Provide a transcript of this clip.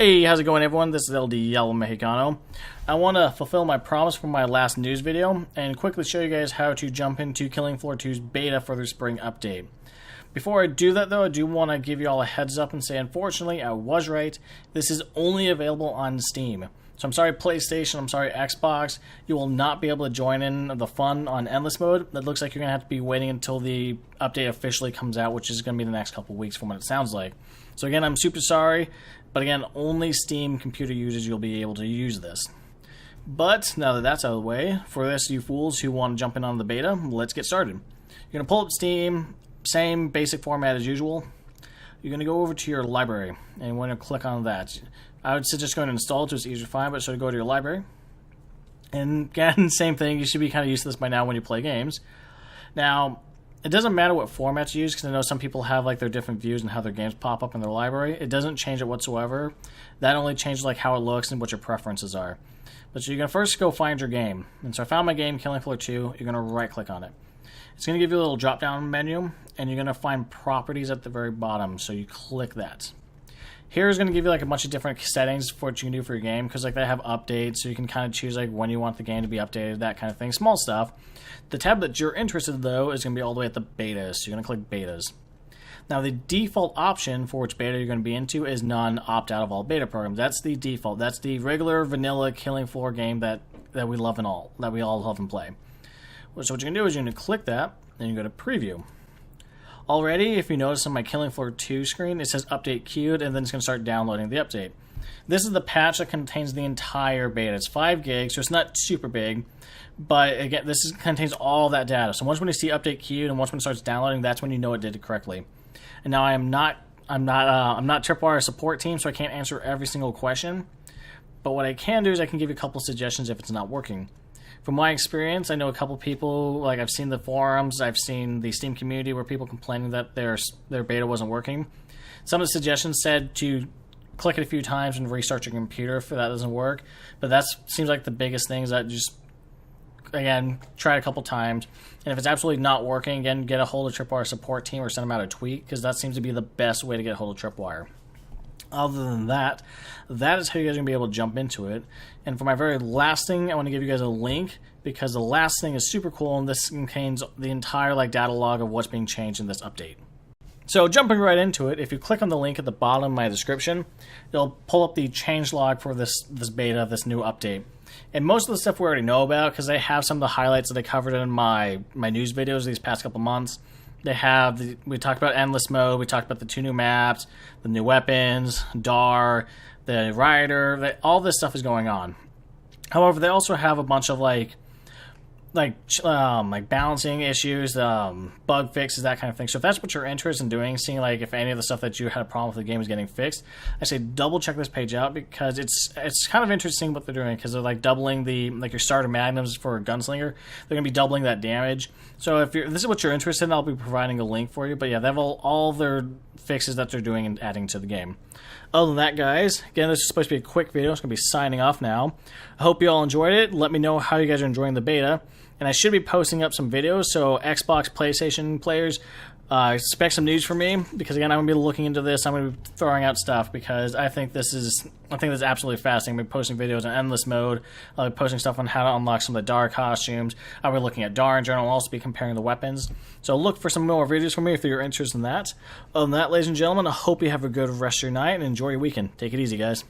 Hey, how's it going, everyone? This is El Diablo Mexicano. I want to fulfill my promise from my last news video and quickly show you guys how to jump into Killing Floor 2's beta for their spring update. Before I do that, though, I do want to give you all a heads up and say, unfortunately, I was right. This is only available on Steam. So I'm sorry, PlayStation, I'm sorry, Xbox. You will not be able to join in the fun on Endless Mode. It looks like you're going to have to be waiting until the update officially comes out, which is going to be the next couple weeks from what it sounds like. So again, I'm super sorry. But again, only Steam computer users you'll be able to use this. But now that that's out of the way, for this you fools who want to jump in on the beta, let's get started. You're going to pull up Steam, same basic format as usual. You're going to go over to your library, and you want to click on that. I would suggest going to install it so it's easier to find, but so go to your library. And again, same thing, you should be kind of used to this by now when you play games. Now, it doesn't matter what format you use, because I know some people have like their different views and how their games pop up in their library. It doesn't change it whatsoever. That only changes like how it looks and what your preferences are. But so you're going to first go find your game. And so I found my game, Killing Floor 2. You're going to right click on it. It's going to give you a little drop down menu, and you're going to find properties at the very bottom. So you click that. Here is going to give you like a bunch of different settings for what you can do for your game, because like they have updates, so you can kind of choose like when you want the game to be updated, that kind of thing, small stuff. The tab that you're interested in, though, is going to be all the way at the betas, so you're going to click betas. Now the default option for which beta you're going to be into is none, opt out of all beta programs. That's the default. That's the regular vanilla Killing Floor game that we love and all, that we all love and play. So what you're going to do is you're going to click that, and you go to preview. Already, if you notice on my Killing Floor 2 screen, it says update queued, and then it's going to start downloading the update. This is the patch that contains the entire beta. It's 5 gigs, so it's not super big, but again, contains all that data. So once when you see update queued, and once when it starts downloading, that's when you know it did it correctly. And now I'm not Tripwire support team, so I can't answer every single question. But what I can do is I can give you a couple suggestions if it's not working. From my experience, I know a couple people, like I've seen the forums, I've seen the Steam community where people complaining that their beta wasn't working. Some of the suggestions said to click it a few times and restart your computer if that doesn't work. But that seems like the biggest thing is that just, again, try it a couple times. And if it's absolutely not working, again, get a hold of Tripwire support team or send them out a tweet, because that seems to be the best way to get a hold of Tripwire. Other than that, that is how you guys are going to be able to jump into it. And for my very last thing, I want to give you guys a link, because the last thing is super cool, and this contains the entire data log of what's being changed in this update. So jumping right into it, if you click on the link at the bottom of my description, it'll pull up the changelog for this beta, this new update. And most of the stuff we already know about, because they have some of the highlights that I covered in my news videos these past couple months. We talked about Endless Mode, we talked about the 2 new maps, the new weapons, DAR, the Rider, all this stuff is going on. However, they also have a bunch of like balancing issues, bug fixes, that kind of thing. So if that's what you're interested in doing, seeing like if any of the stuff that you had a problem with the game is getting fixed, I say double check this page out, because it's kind of interesting what they're doing, because they're like doubling your starter magnums for a gunslinger. They're gonna be doubling that damage. So if this is what you're interested in, I'll be providing a link for you. But yeah, they have all their fixes that they're doing and adding to the game. Other than that, guys, again, this is supposed to be a quick video. It's going to be signing off now. I hope you all enjoyed it. Let me know how you guys are enjoying the beta. And I should be posting up some videos, so Xbox, PlayStation players, expect some news from me, because again, I'm going to be looking into this. I'm going to be throwing out stuff, this is absolutely fascinating. I'm going to be posting videos on Endless Mode. I'll be posting stuff on how to unlock some of the DAR costumes. I'll be looking at DAR in general. I'll also be comparing the weapons. So look for some more videos from me if you're interested in that. Other than that, ladies and gentlemen, I hope you have a good rest of your night and enjoy your weekend. Take it easy, guys.